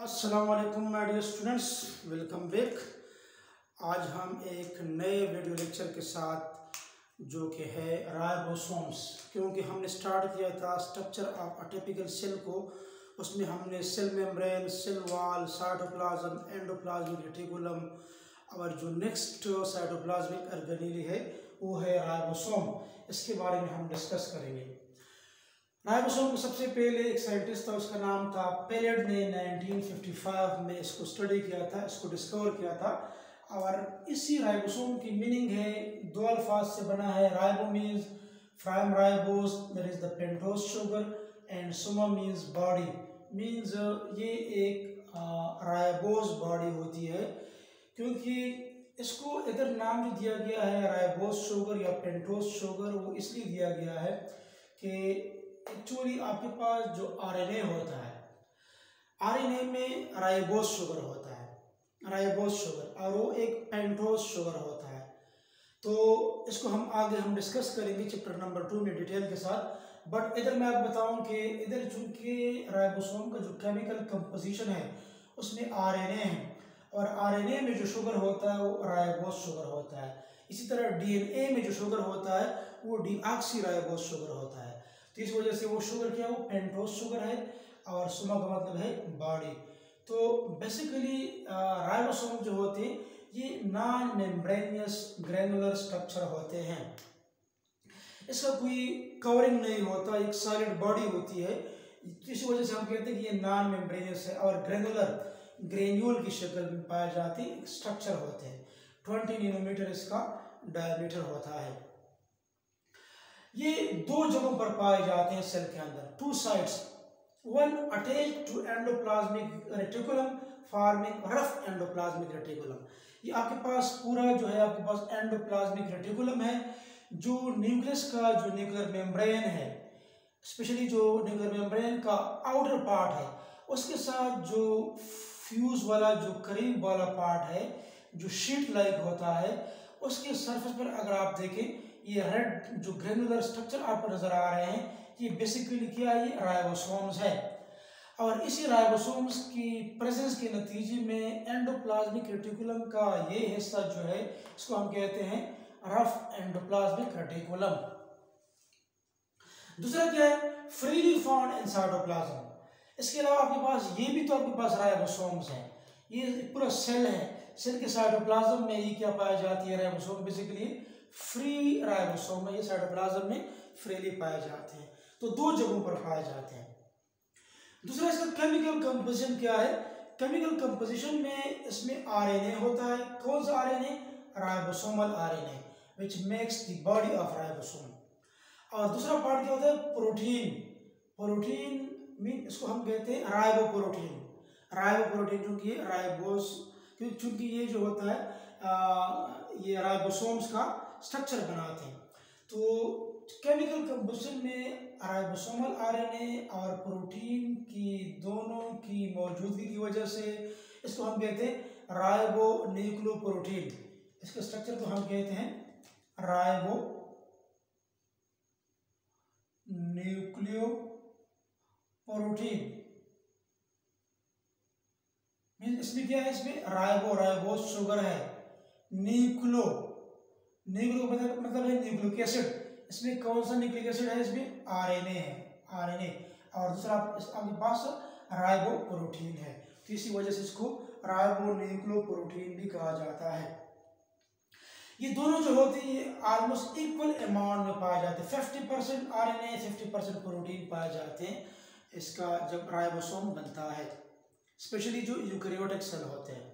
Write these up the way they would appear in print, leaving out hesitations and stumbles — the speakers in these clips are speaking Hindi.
अस्सलाम वालेकुम my dear students, welcome back. आज हम एक नए वीडियो लेक्चर के साथ जो कि है राइबोसोम्स, क्योंकि हमने स्टार्ट किया था structure of a typical cell को। उसमें हमने cell membrane, cell wall, cytoplasm, endoplasmic reticulum और जो नेक्स्ट साइटोप्लाज्मिक ऑर्गेनेली है वो है राइबोसोम। इसके बारे में हम डिस्कस करेंगे। राइबोसोम को सबसे पहले एक साइंटिस्ट था, उसका नाम था पेलेट ने 1955 में इसको स्टडी किया था, इसको डिस्कवर किया था। और इसी राइबोसोम की मीनिंग है, दो अल्फाज से बना है। Ribo means from ribose, that is the pentose sugar, and soma means body. Means ये एक राइबोस बॉडी होती है, क्योंकि इसको इधर नाम जो दिया गया है राइबोस शुगर या पेंटोज शुगर, वो इसलिए दिया गया है कि एक्चुअली आपके पास जो आरएनए होता है, आरएनए में राइबोस शुगर होता है, राइबोस शुगर, और वो एक पेंटोज शुगर होता है। तो इसको हम आगे डिस्कस करेंगे चैप्टर नंबर 2 में डिटेल के साथ। बट इधर मैं आपको बताऊं कि इधर चूंकि राइबोसोम का जो केमिकल कंपोजिशन है उसमें आरएनए है, और आरएनए में जो शुगर होता है वो राइबोस शुगर होता है। इसी तरह डीएनए में जो शुगर होता है वो डीऑक्सी राइबोस शुगर होता है। तो इस वजह से वो शुगर क्या है, वो पेंटोज शुगर है, और सुमा का मतलब है बॉडी। तो बेसिकली राइबोसोम जो होते हैं ये नॉन मेम्ब्रेनियस ग्रैनुलर स्ट्रक्चर होते हैं। इसका कोई कवरिंग नहीं होता, एक सॉलिड बॉडी होती है। इसी वजह से हम कहते हैं कि ये नॉन मेम्ब्रेनियस है, और ग्रैनुलर ग्रेन्यूल की शक्ल में पाए जाते स्ट्रक्चर होते हैं। 20 नैनोमीटर इसका डायमीटर होता है। ये दो जगहों पर पाए जाते हैं सेल के अंदर, two sides, one attached to endoplasmic reticulum forming rough endoplasmic reticulum. ये आपके पास पूरा जो है, आपके पास एंडोप्लाज्मिक रेटिकुलम है, जो न्यूक्लियस का जो न्यूक्लियर मेम्ब्रेन है, स्पेशली जो न्यूक्लियर मेम्ब्रेन का आउटर पार्ट है, उसके साथ जो फ्यूज वाला जो करीब वाला पार्ट है, जो शीट लाइक होता है, उसके सरफेस पर अगर आप देखें, ये रेड जो ग्रेनुलर स्ट्रक्चर आपको नजर आ रहे हैं, ये बेसिकली क्या है, ये राइबोसोम्स है। और इसी राइबोसोम्स की प्रेजेंस के नतीजे में एंडोप्लाज्मिक रेटिकुलम का ये हिस्सा जो है, इसको हम कहते हैं रफ एंडोप्लाज्मिक रेटिकुलम। दूसरा क्या है, फ्रीली फाउंड इन साइटोप्लाज्म। इसके अलावा आपके पास ये भी तो आपके पास राइबोसोम्स है, ये पूरा सेल है, सेल के साइटोप्लाज्म में ये क्या पाया जाती है, राइबोसोम बेसिकली फ्री राइबोसोम है, ये साइटोप्लाज्म में फ्रीली पाए जाते हैं। तो दो जगहों पर पाए जाते हैं। दूसरा इसका केमिकल कंपोजिशन क्या है, केमिकल कंपोजिशन में इसमें आरएनए होता है। कौन सा RNA, ribosomal RNA, which makes the body of ribosome. और दूसरा पार्ट क्या होता है, प्रोटीन। प्रोटीन मीन इसको हम कहते हैं राइबोप्रोटीन। राइबोप्रोटीन क्योंकि ये राइबोस, क्योंकि ये जो होता है ये राइबोसोम्स का स्ट्रक्चर बनाते हैं। तो केमिकल कंपोजिशन में राइबोसोमल आरएनए और प्रोटीन की दोनों की मौजूदगी की वजह से इसको हम कहते हैं राइबो न्यूक्लियोप्रोटीन। इसके स्ट्रक्चर को हम कहते हैं राइबो न्यूक्लियोप्रोटीन। इसमें क्या है, इसमें राइबोस शुगर है, न्यूक्लियो मतलब है न्यूक्लिक एसिड। इसमें कौन सा न्यूक्लिक एसिड है, इसमें आरएनए है, आरएनए। और दूसरा आपके पास राइबोप्रोटीन है। तो इसी वजह से इसको राइबोन्यूक्लियोप्रोटीन भी कहा जाता है। ये दोनों जो होते हैं ये ऑलमोस्ट इक्वल अमाउंट में पाए जाते हैं। 50% आरएनए, 50% प्रोटीन पाए जाते हैं इसका जब राइबोसोम बनता है, स्पेशली जो यूकैरियोटिक सेल होते हैं।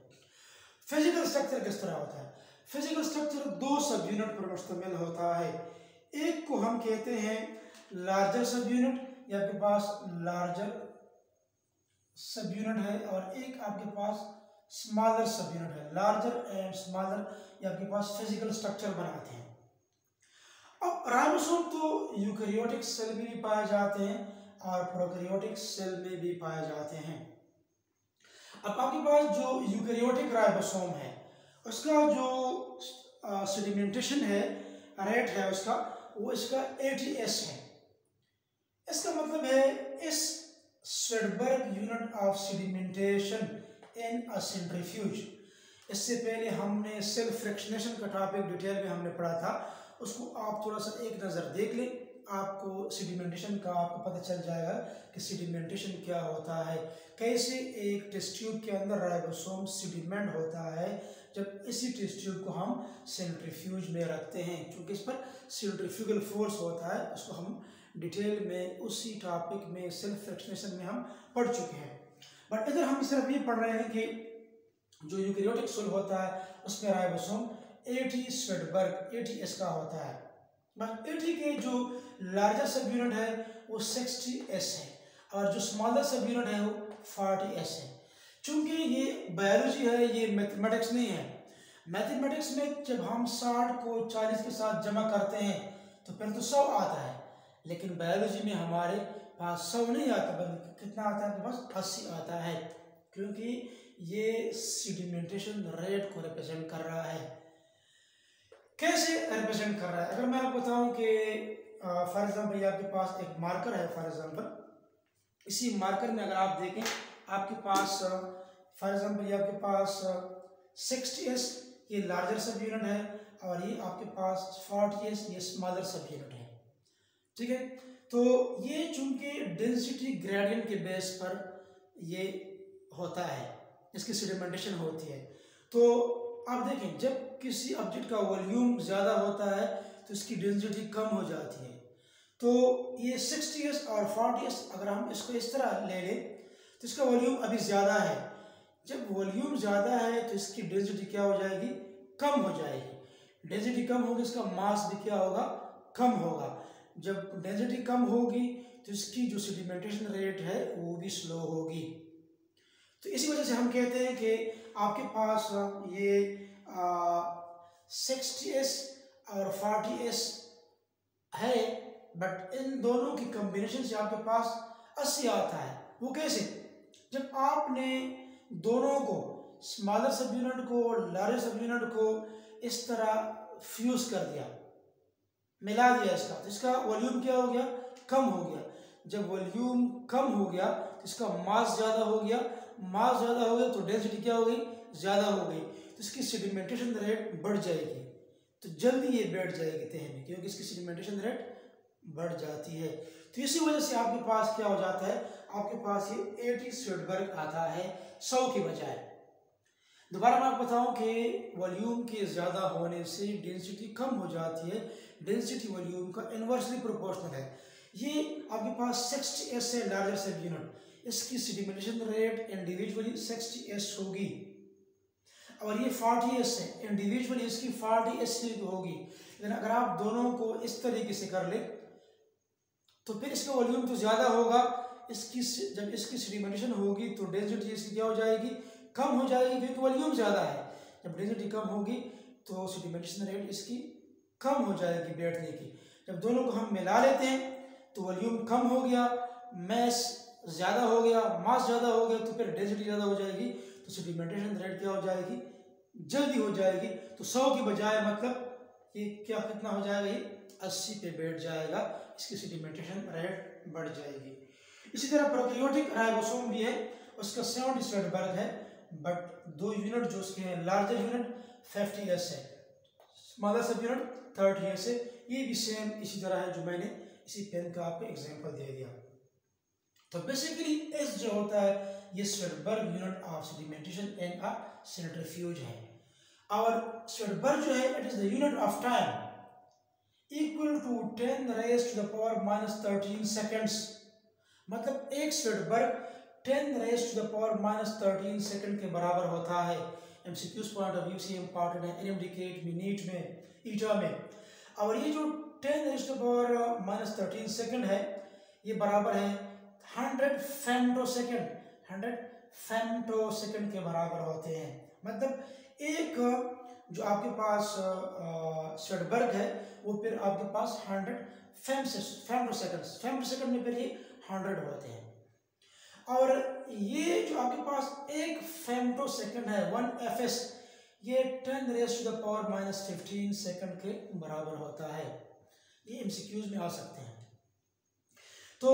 फिजिकल स्ट्रक्चर किस तरह होता है, फिजिकल स्ट्रक्चर दो सब यूनिट पर मुश्तमिल होता है। एक को हम कहते हैं लार्जर सब यूनिट, या आपके पास लार्जर सब यूनिट है, और एक आपके पास स्मॉलर सब यूनिट है। लार्जर एंड स्मॉलर ये आपके पास फिजिकल स्ट्रक्चर बनाते हैं। अब राइबोसोम तो यूकैरियोटिक सेल में भी पाए जाते हैं और प्रोकैरियोटिक सेल में भी पाए जाते हैं। अब आपके पास जो यूकैरियोटिक राइबोसोम है उसका जो सेडिमेंटेशन है, रेट है उसका, वो इसका 80s है। इसका मतलब है इस Svedberg unit of sedimentation in a centrifuge. इससे पहले हमने सेल्फ फ्रैक्शनेशन का टॉपिक डिटेल में हमने पढ़ा था, उसको आप थोड़ा सा एक नज़र देख लें, आपको सेडिमेंटेशन का आपको पता चल जाएगा कि सेडिमेंटेशन क्या होता है, कैसे एक टेस्ट ट्यूब के अंदर राइबोसोम सेडिमेंट होता है जब इसी टेस्ट ट्यूब को हम सेंट्रीफ्यूज में रखते हैं, क्योंकि इस पर सेंट्रीफ्यूगल फोर्स होता है। उसको हम डिटेल में उसी टॉपिक में सेल्फ फ्रैक्शनेशन में हम पढ़ चुके हैं। बट इधर हम सिर्फ ये पढ़ रहे हैं कि जो यूकैरियोटिक सेल होता है उसमें राइबोसोम 80 स्वेडबर्ग 80 इसका होता है। बस 80 के जो लार्जर सब यूनिट है वो 60s है और जो स्मॉलर सब यूनिट है वो 40s है। चूंकि ये बायोलॉजी है, ये मैथमेटिक्स नहीं है। मैथमेटिक्स में जब हम 60 को 40 के साथ जमा करते हैं तो फिर तो 100 आता है, लेकिन बायोलॉजी में हमारे पास 100 नहीं आता, बल्कि कितना आता है, आपके पास 80 आता है, क्योंकि ये सेडिमेंटेशन रेट को रिप्रेजेंट कर रहा है। कैसे रिप्रेजेंट कर रहा है? अगर मैं आपको बताऊं कि फॉर एग्जांपल ये आपके पास एक मार्कर है, फॉर एग्जांपल इसी मार्कर में अगर आप देखें आपके पास फॉर एग्जांपल ये आपके पास 60s ये लार्जर सब यूनिट है और ये आपके पास 40s ये स्मॉलर सब यूनिट है, ठीक है। तो ये चूंकि डेंसिटी ग्रेडियंट के बेस पर ये होता है, इसकी सेडिमेंटेशन होती है। तो आप देखें जब किसी ऑब्जेक्ट का वॉल्यूम ज़्यादा होता है तो इसकी डेंसिटी कम हो जाती है। तो ये 60s और 40s अगर हम इसको इस तरह ले लें तो इसका वॉल्यूम अभी ज़्यादा है। जब वॉल्यूम ज़्यादा है तो इसकी डेंसिटी क्या हो जाएगी, कम हो जाएगी। डेंसिटी कम होगी, इसका मास भी क्या होगा, कम होगा। जब डेंसिटी कम होगी तो इसकी जो सेडिमेंटेशन रेट है वो भी स्लो होगी। तो इसी वजह से हम कहते हैं कि आपके पास ये 60s और 40s है, बट इन दोनों की कॉम्बिनेशन से आपके पास 80 आता है। वो कैसे? जब आपने दोनों को, स्मॉलर सब यूनिट को लार्जर सब यूनिट को इस तरह फ्यूज कर दिया, मिला दिया इसका, तो इसका वॉल्यूम क्या हो गया, कम हो गया। जब वॉल्यूम कम हो गया तो इसका मास ज़्यादा हो गया, मास ज़्यादा हो गया तो डेंसिटी क्या हो गई, ज़्यादा हो गई, तो इसकी सेडिमेंटेशन रेट बढ़ जाएगी, तो जल्दी ये बैठ जाएगी तह में, क्योंकि इसकी सेडिमेंटेशन रेट बढ़ जाती है। तो इसी वजह से आपके पास क्या हो जाता है, आपके पास ये 80 स्वेडबर्ग आता है 100 के बजाय। दोबारा मैं आपको बताऊं कि वॉल्यूम के ज़्यादा होने से डेंसिटी कम हो जाती है, डेंसिटी वॉल्यूम का इन्वर्सली प्रोपोर्शनल है। ये आपके पास 60s है लार्जर सब यूनिट, इसकी सेडिमेंटेशन रेट इंडिविजुअली 60s होगी, और ये 40s है, इंडिविजुअली इसकी 40s होगी। लेकिन अगर आप दोनों को इस तरीके से कर ले तो फिर इसका वॉल्यूम तो ज़्यादा होगा, इसकी जब इसकी सेडिमेंटेशन होगी तो डेंसिटी इसकी क्या हो जाएगी, कम हो जाएगी, क्योंकि वॉल्यूम ज़्यादा है। जब डेंसिटी कम होगी तो सेडिमेंटेशन रेट इसकी कम हो जाएगी बैठने की। जब दोनों को हम मिला लेते हैं तो वॉल्यूम कम हो गया, मैस ज़्यादा हो गया, मास ज़्यादा हो गया, तो फिर डेंसिटी ज़्यादा हो जाएगी, तो सेडिमेंटेशन रेट क्या हो जाएगी, जल्दी हो जाएगी। तो 100 की बजाय मतलब ये क्या कितना हो जाएगा, ये 80 पे बैठ जाएगा, इसकी सेडिमेंटेशन रेट बढ़ जाएगी। इसी तरह प्रोकैरियोटिक राइबोसोम भी है, उसका 70 स्वेडबर्ग है, बट दो यूनिट जो उसके हैं, लार्जर यूनिट 50s है, स्मॉलर सब यूनिट 30s है। ये भी सेम इसी तरह है जो मैंने इसी पेन का आपको एग्जांपल दे दिया। तो बेसिकली एस जो होता है ये Svedberg unit of sedimentation in a centrifuge है, और स्वेडबर्ग जो है it is the unit of time equal to 10 raised to the power minus 13 seconds। मतलब एक Svedberg 10 raised to the power minus 13 second के बराबर होता है। एमसीक्यूज पॉइंट ऑफ व्यू से इंपॉर्टेंट है, इनडिकेट में, नीट में, ईटा में। और ये जो 10 raised to the power minus 13 second है ये बराबर है 100 फेम्टोसेकंड, 100 फेम्टोसेकंड के बराबर होते हैं। मतलब एक जो आपके पास स्वेडबर्ग है वो फिर आपके पास 100 फेम्टोसेकंड में फिर ये 100 होते हैं। और ये जो आपके पास एक फेम्टोसेकंड है 1 fs, ये 10 raised to the power minus 15 second के बराबर होता है। ये एमसीक्यूज में आ सकते हैं। तो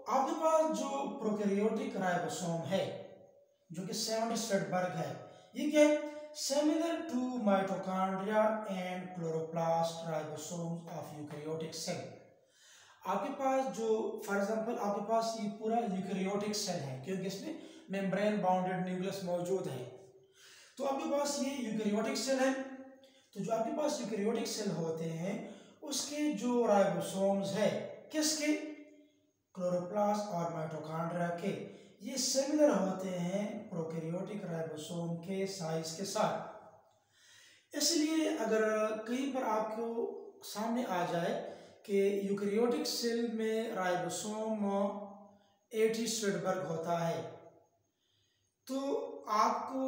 आपके पास जो प्रोकैरियोटिक राइबोसोम है जो कि 70 स्ट्रैंड वर्ग है, ये क्या है? Similar to mitochondria and chloroplast ribosomes of eukaryotic cell. आपके पास जो फॉर एग्जांपल आपके पास ये पूरा यूकैरियोटिक सेल है क्योंकि इसमें मेम्ब्रेन बाउंडेड न्यूक्लियस मौजूद है। तो आपके पास ये यूकैरियोटिक सेल है। तो जो आपके पास यूकैरियोटिक सेल होते हैं उसके जो राइबोसोम्स है किसके? क्लोरोप्लास्ट और माइटोकॉन्ड्रिया के, ये सिमिलर होते हैं प्रोकैरियोटिक राइबोसोम के साइज के साथ। इसलिए अगर कहीं पर आपको सामने आ जाए कि यूकैरियोटिक सेल में राइबोसोम 80 स्ट्रैंड वर्ग होता है, तो आपको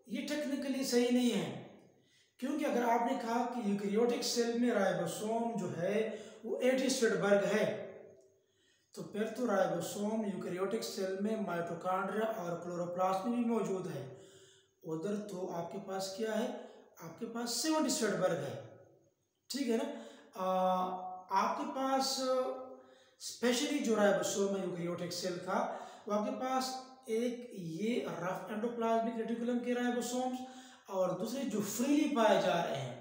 ये टेक्निकली सही नहीं है, क्योंकि अगर आपने कहा कि यूकैरियोटिक सेल में राइबोसोम जो है वो 80 स्ट्रैंड वर्ग है, तो फिर तो राइबोसोम यूकैरियोटिक सेल में माइटोकॉन्ड्रिया और क्लोरोप्लास्ट में भी मौजूद है। उधर तो आपके पास क्या है? आपके पास 70 स्ट्रैंड वर्ग है, ठीक है ना। आपके पास स्पेशली जो राइबोसोम है यूकैरियोटिक सेल का, वो आपके पास एक ये रफ एंडोप्लाज्मिक रेटिकुलम के राइबोसोम्स और दूसरे जो फ्रीली पाए जा रहे हैं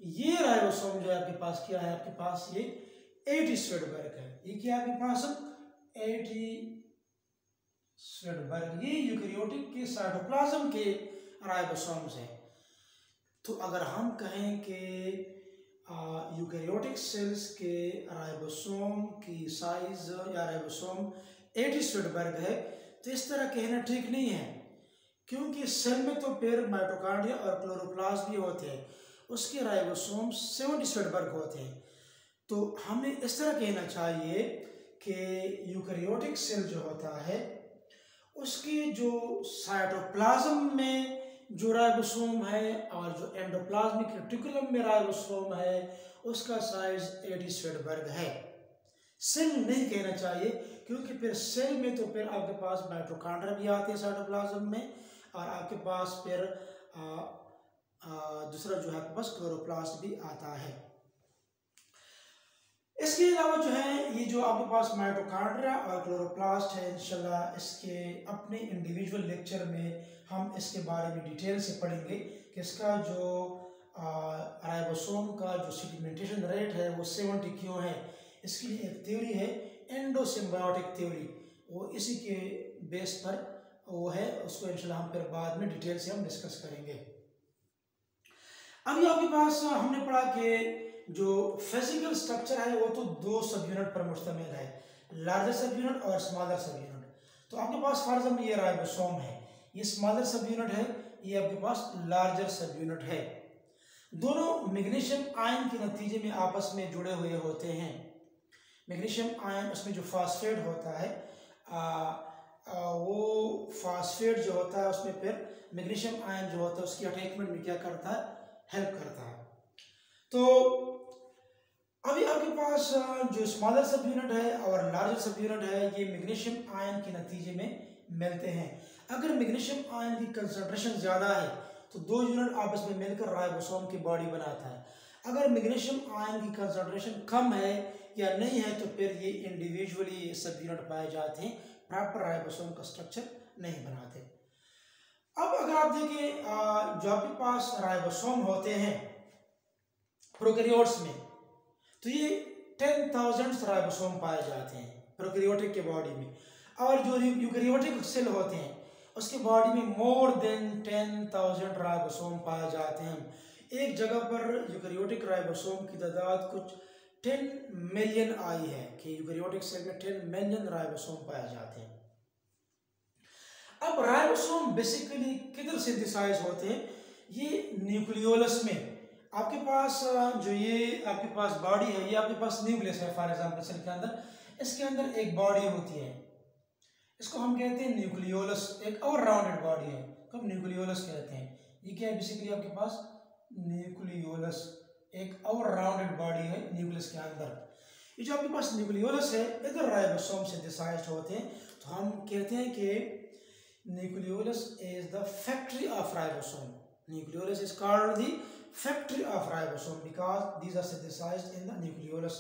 ये राइबोसोम जो है आपके पास क्या है? आपके पास ये 80 स्ट्रैंड वर्ग है। ये क्या आपके पास 80 स्ट्रैंड वर्ग, ये यूकैरियोटिक के साइटोप्लाज्म के राइबोसोम्स हैं। तो अगर हम कहें कि यूकैरियोटिक सेल्स के राइबोसोम की साइज या राइबोसोम 80 स्ट्रैंड वर्ग है, तो इस तरह कहना ठीक नहीं है, क्योंकि सेल में तो फिर माइटोकॉन्ड्रिया और क्लोरोप्लास्ट भी होते हैं, उसके राइबोसोम 70 स्ट्रैंड वर्ग होते हैं। तो हमें इस तरह कहना चाहिए कि यूकैरियोटिक सेल जो होता है उसके जो साइटोप्लाज्म में जो राइबोसोम है और जो एंडोप्लाज्मिक रेटिकुलम में राइबोसोम है उसका साइज 80 स्ट्रैंड वर्ग है। सेल नहीं कहना चाहिए, क्योंकि फिर सेल में तो फिर आपके पास माइटोकॉन्ड्रिया भी आते हैं साइटोप्लाज्म में, और आपके पास फिर दूसरा जो है आपके पास क्लोरोप्लास्ट भी आता है। इसके अलावा जो है ये जो आपके पास माइटोकॉन्ड्रिया और क्लोरोप्लास्ट है, इंशाल्लाह इसके अपने इंडिविजुअल लेक्चर में हम इसके बारे में डिटेल से पढ़ेंगे कि इसका जो राइबोसोम का जो सेडिमेंटेशन रेट है वो 70 क्यों है। इसके लिए एक थ्योरी है एंडोसिम्बायोटिक थ्योरी, वो इसी के बेस पर वो है, उसको इंशाल्लाह हम फिर बाद में डिटेल से हम डिस्कस करेंगे। अभी आपके पास हमने पढ़ा कि जो फिजिकल स्ट्रक्चर है वो तो दो सब यूनिट पर मुश्तमिल है, लार्जर सब यूनिट और स्मॉलर सब यूनिट। तो आपके पास फॉर एग्जाम्पल ये राइबोसोम है, ये स्मॉलर सब यूनिट है, ये आपके पास लार्जर सब यूनिट है। दोनों मैग्नीशियम आयन के नतीजे में आपस में जुड़े हुए होते हैं। मैग्नीशियम आयन उसमें जो फास्फेट होता है वो फास्फेट जो होता है उसमें फिर मैग्नीशियम आयन जो होता है उसकी अटैचमेंट में क्या करता है? हेल्प करता है। तो अभी आपके पास जो स्मॉलर सब यूनिट है और लार्जर सब यूनिट है ये मैग्नीशियम आयन के नतीजे में मिलते हैं। अगर मैग्नीशियम आयन की कंसंट्रेशन ज़्यादा है तो दो यूनिट आपस में मिलकर राइबोसोम की बॉडी बनाता है। अगर मैग्नीशियम आयन की कंसंट्रेशन कम है या नहीं है तो फिर ये इंडिविजुअली सब यूनिट पाए जाते हैं, प्रॉपर राइबोसोम का स्ट्रक्चर नहीं बनाते। अब अगर आप देखें जो आपके पास राइबोसोम होते हैं प्रोकैरियोट्स में, तो ये 10,000 राइबोसोम पाए जाते हैं प्रोकैरियोटिक के बॉडी में, और जो यूकैरियोटिक सेल होते हैं उसके बॉडी में मोर देन 10,000 राइबोसोम पाए जाते हैं। एक जगह पर यूकैरियोटिक राइबोसोम की तादाद कुछ 10 मिलियन आई है कि यूकैरियोटिक सेल में 10 मिलियन राइबोसोम पाए जाते हैं। अब राइबोसोम बेसिकली किधर सिंथेसाइज होते हैं? ये न्यूक्लियोलस में। आपके पास जो ये आपके पास बॉडी है, ये आपके पास न्यूक्लियस है फॉर एग्जांपल सेल के अंदर, इसके अंदर एक बॉडी होती है, इसको हम कहते हैं न्यूक्लियोलस, एक और राउंडेड बॉडी है तो हम न्यूक्लियोलस कहते हैं। ये क्या है? बेसिकली आपके पास न्यूक्लियोलस एक और राउंडेड बॉडी है न्यूक्लियस के अंदर। ये जो आपके पास न्यूक्लियोलस है इधर राइबोसोम सिंथेसाइज्ड होते हैं, तो हम कहते हैं कि nucleolus is the factory of ribosome. Nucleolus is called the factory of ribosome because these are synthesized in the nucleolus.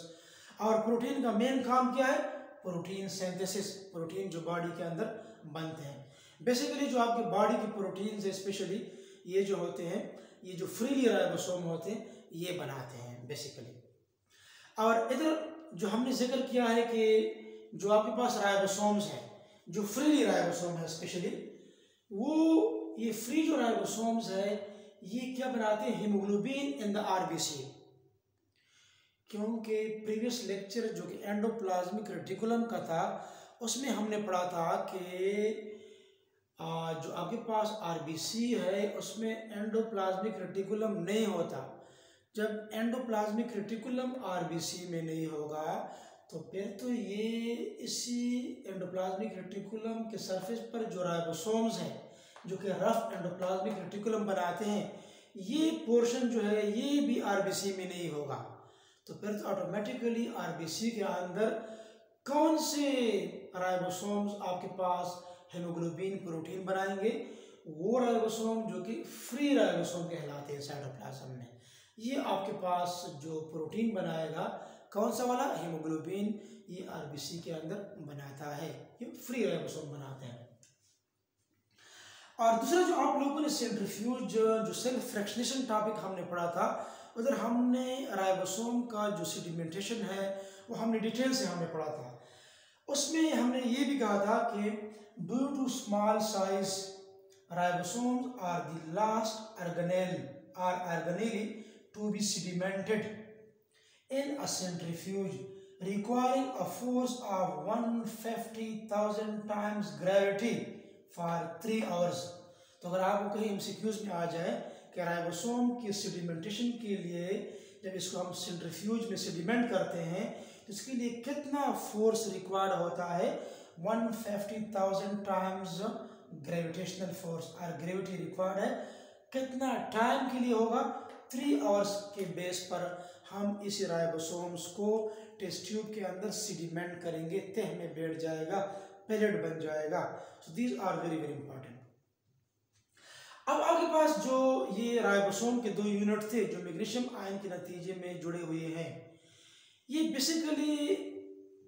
और प्रोटीन का मेन काम क्या है? प्रोटीन सिंथेसिस, प्रोटीन जो बॉडी के अंदर बनते हैं। बेसिकली जो आपके बॉडी की प्रोटीन्स है स्पेशली ये जो होते हैं, ये जो फ्रीली राइबोसोम होते हैं ये बनाते हैं बेसिकली। और इधर जो हमने जिक्र किया है कि जो आपके पास राइबोसोम्स है, जो फ्रीली राइबोसोम है स्पेशली, वो ये फ्री जो राइबोसोम्स है ये क्या बनाते हैं, हीमोग्लोबिन इन द आरबीसी। क्योंकि प्रीवियस लेक्चर जो कि एंडोप्लाज्मिक रेटिकुलम का था उसमें हमने पढ़ा था कि जो आपके पास आरबीसी है उसमें एंडोप्लाज्मिक रेटिकुलम नहीं होता। जब एंडोप्लाज्मिक रेटिकुलम आरबीसी में नहीं होगा तो फिर तो ये इसी एंडोप्लाज्मिक रेटिकुलम के सरफेस पर जो राइबोसोम्स हैं जो कि रफ एंडोप्लाज्मिक रेटिकुलम बनाते हैं, ये पोर्शन जो है ये भी आरबीसी में नहीं होगा। तो फिर तो ऑटोमेटिकली आरबीसी के अंदर कौन से राइबोसोम्स आपके पास हेमोग्लोबिन प्रोटीन बनाएंगे, वो राइबोसोम जो कि फ्री राइबोसोम कहलाते हैं साइटोप्लाज्म में। ये आपके पास जो प्रोटीन बनाएगा कौन सा वाला, हीमोग्लोबिन, ये आरबीसी के अंदर बनाता है, ये फ्री राइबोसोम बनाते हैं। और दूसरा जो आप लोगों ने सेंट्रीफ्यूज जो सेल फ्रैक्शनेशन टॉपिक हमने पढ़ा था, उधर हमने राइबोसोम का जो सेडिमेंटेशन है वो हमने डिटेल से हमने पढ़ा था। उसमें हमने ये भी कहा था कि due to small size ribosomes are the last organelle to be sedimented in a centrifuge requiring a force of 150,000 times gravity for 3 hours। तो अगर आपको कहीं एमसीक्यूज में आ जाए कि राइबोसोम की सेडिमेंटेशन के लिए जब इसको हम सेंट्रीफ्यूज में सेडिमेंट करते हैं तो इसके लिए कितना फोर्स रिक्वायर्ड होता है, 150,000 टाइम्स ग्रेविटेशनल फोर्स और ग्रेविटी रिक्वायर्ड है। कितना टाइम के लिए होगा, 3 आवर्स के बेस पर हम इस राइबोसोम्स को टेस्ट ट्यूब के अंदर सेडिमेंट करेंगे, तह में बैठ जाएगा, पेलेट बन जाएगा। So these are very very important. अब आपके पास जो ये राइबोसोम के 2 यूनिट थे जो मैग्नीशियम आयन के नतीजे में जुड़े हुए हैं, ये बेसिकली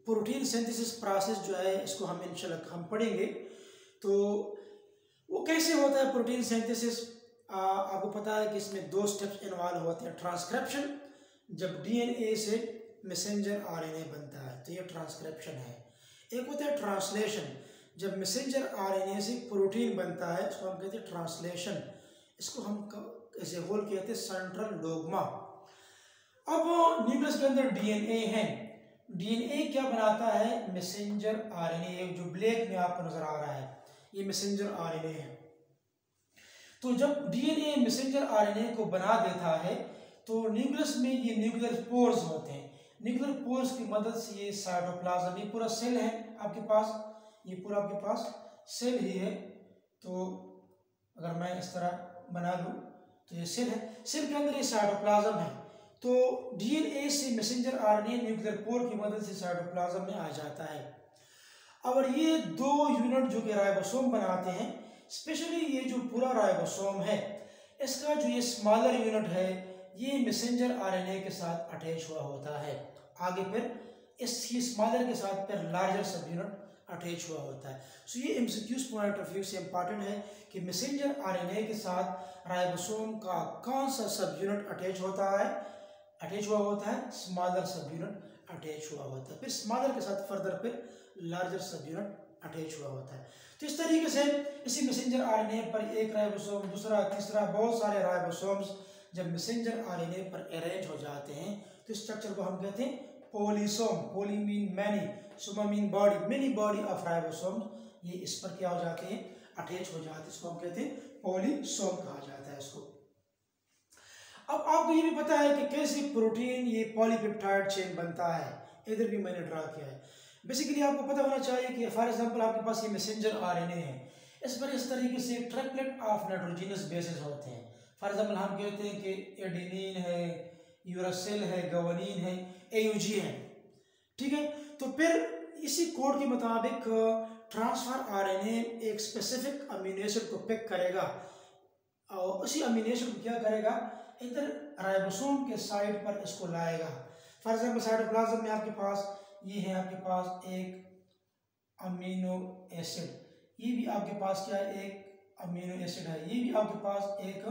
प्रोटीन सिंथेसिस प्रोसेस जो है इसको हम इंशाल्लाह हम पढ़ेंगे। तो वो कैसे होता है प्रोटीन सिंथेसिस, आपको पता है कि इसमें 2 स्टेप्स इन्वॉल्व होते हैं। ट्रांसक्रिप्शन, जब डीएनए से मैसेंजर आरएनए बनता है तो ये ट्रांसक्रिप्शन है। एक होता है ट्रांसलेशन, जब मैसेंजर आरएनए से प्रोटीन बनता है इसको हम कहते हैं ट्रांसलेशन। इसको हम ऐसे होल कहते हैं सेंट्रल डोग्मा। अब न्यूक्लियस के अंदर डीएनए है, डीएनए क्या बनाता है, मैसेंजर आरएनए, जो ब्लैक में आपको नजर आ रहा है ये मैसेंजर आरएनए है। तो जब डीएनए मैसेंजर आरएनए को बना देता है तो न्यूक्लियस में ये न्यूक्लियर पोर्स होते हैं। न्यूक्लियर पोर्स की मदद से ये साइटोप्लाज्म, ये पूरा सेल है आपके पास, ये पूरा आपके पास सेल ही है। तो अगर मैं इस तरह बना लूँ तो ये सेल है, सेल के अंदर ये साइटोप्लाज्म है। तो डीएनए से मैसेंजर आरएनए न्यूक्लियर पोर की मदद से साइटोप्लाज्म में आ जाता है। और ये 2 यूनिट जो कि राइबोसोम बनाते हैं, स्पेशली ये जो पूरा राइबोसोम है इसका जो ये स्मॉलर यूनिट है ये मैसेंजर आरएनए के साथ अटैच हुआ होता है। आगे फिर इस स्मॉलर के साथ फिर लार्जर सब यूनिट अटैच हुआ होता है। सो ये एमसीक्यूज पॉइंट ऑफ व्यू से इंपॉर्टेंट है कि मैसेंजर आरएनए के साथ राइबोसोम का कौन सा सब यूनिट अटैच हुआ होता है, स्मॉलर सब यूनिट अटैच हुआ होता है। फिर स्मॉलर के साथ फर्दर फिर लार्जर सब यूनिट अटैच हुआ होता है। तो इस तरीके से इसी मैसेंजर आरएनए पर एक राइबोसोम, दूसरा, तीसरा, बहुत सारे राइबोसोम्स जब मैसेंजर आरएनए पर अरेंज हो जाते हैं तो स्ट्रक्चर को हम कहते हैं polysome. Poly mean many, Soma mean body, many body of ribosomes, ये इस पर क्या हो जाते हैं, अटैच हो जाते हैं। इसको हम कहते हैं पॉलीसोम कहा जाता है इसको। अब आपको ये भी पता है कि कैसे प्रोटीन ये पॉलीपेप्टाइड चेन बनता है, इधर भी मैंने ड्रा किया है। बेसिकली आपको पता होना चाहिए कि फॉर एग्जांपल आपके पास ये मैसेंजर आरएनए है, इस पर इस तरीके से ट्रिपलेट ऑफ नाइट्रोजनस बेसेस होते हैं। फॉर एग्जांपल हम कहते हैं कि एडेनिन है, यूरासिल है, ग्वानिन है, एयूजी है, ठीक है। तो फिर इसी कोड के मुताबिक ट्रांसफर आरएनए एक स्पेसिफिक अमीनो एसिड को पिक करेगा और उसी अमीनो एसिड को क्या करेगा, इधर राइबोसोम के साइड पर इसको लाएगा। फॉर एग्जांपल साइटोप्लाज्म में आपके पास ये है, आपके पास एक अमीनो एसिड, ये भी आपके पास क्या है, एक अमीनो एसिड है, ये भी आपके पास एक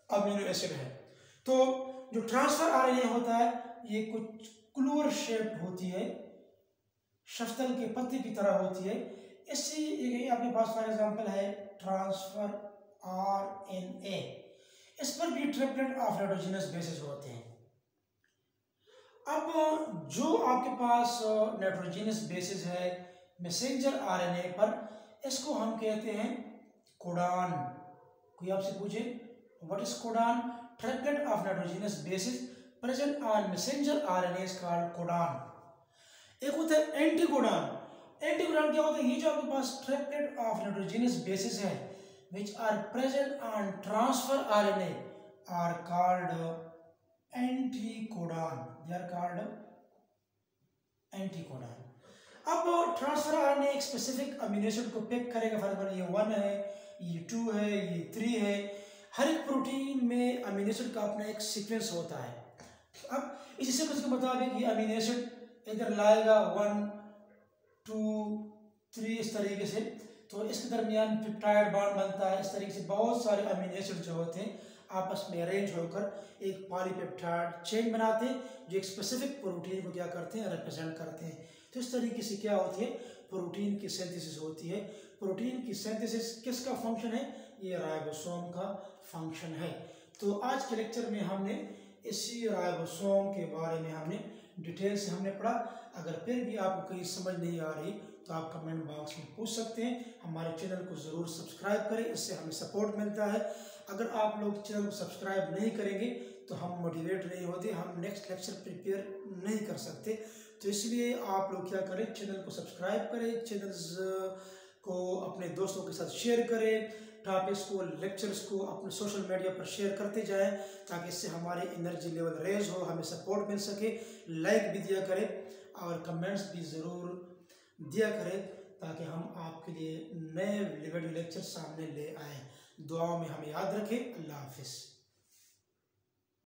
अमीनो एसिड है। तो जो ट्रांसफर आरएनए होता है ये कुछ क्लोवर शेप होती है, शफ्तल के पत्ते की तरह होती है। इसी ये आपके पास फॉर एग्जांपल है ट्रांसफर आरएनए, इस पर भी ट्रिपलेट ऑफ नाइट्रोजनस बेसिस होते हैं। अब जो आपके पास नाइट्रोजनस बेसिस है मैसेंजर आरएनए पर, इसको हम कहते हैं कोडान। कोई आपसे पूछे what is codon, triplet of nitrogenous bases present on messenger RNA is called codon. एक होता है एंटीकोडान। एंटीकोडान क्या होता है, ये जो आपके पास ट्रिपलेट ऑफ नाइट्रोजनस बेसिस है which are present on transfer RNA are called anticodon. They are called anticodon. अब ट्रांसफर आरएनए एक स्पेसिफिक अमीनो एसिड को पिक करेगा, फॉर एग्जांपल ये 1 है, ये 2 है, ये 3 है। हर एक प्रोटीन में अमीनो एसिड का अपना एक सीक्वेंस होता है। अब इसी सीक्वेंस के मुताबिक ये अमीनो एसिड इधर लाएगा 1 2 3 इस तरीके से, तो इसके दरमियान पेप्टाइड बॉन्ड बनता है। इस तरीके से बहुत सारे अमीनो एसिड जो होते हैं आपस में अरेंज होकर एक पॉलीपेप्टाइड चेन बनाते हैं, जो एक स्पेसिफिक प्रोटीन को क्या करते हैं, रिप्रेजेंट करते हैं। तो इस तरीके से क्या होती है, प्रोटीन की सिंथेसिस होती है। प्रोटीन की सिंथेसिस किसका फंक्शन है, ये राइबोसोम का फंक्शन है। तो आज के लेक्चर में हमने इसी राइबोसोम के बारे में हमने डिटेल से हमने पढ़ा। अगर फिर भी आपको कहीं समझ नहीं आ रही तो आप कमेंट बॉक्स में पूछ सकते हैं। हमारे चैनल को ज़रूर सब्सक्राइब करें, इससे हमें सपोर्ट मिलता है। अगर आप लोग चैनल को सब्सक्राइब नहीं करेंगे तो हम मोटिवेट नहीं होते, हम नेक्स्ट लेक्चर प्रिपेयर नहीं कर सकते। तो इसलिए आप लोग क्या करें, चैनल को सब्सक्राइब करें, चैनल्स को अपने दोस्तों के साथ शेयर करें, टॉपिक्स को, लेक्चर्स को अपने सोशल मीडिया पर शेयर करते जाएं, ताकि इससे हमारी एनर्जी लेवल रेज हो, हमें सपोर्ट मिल सके। लाइक भी दिया करें और कमेंट्स भी ज़रूर दिया करें, ताकि हम आपके लिए नए वीडियो लेक्चर सामने ले आएँ। दुआओं में हमें याद रखें। अल्लाह हाफिज़।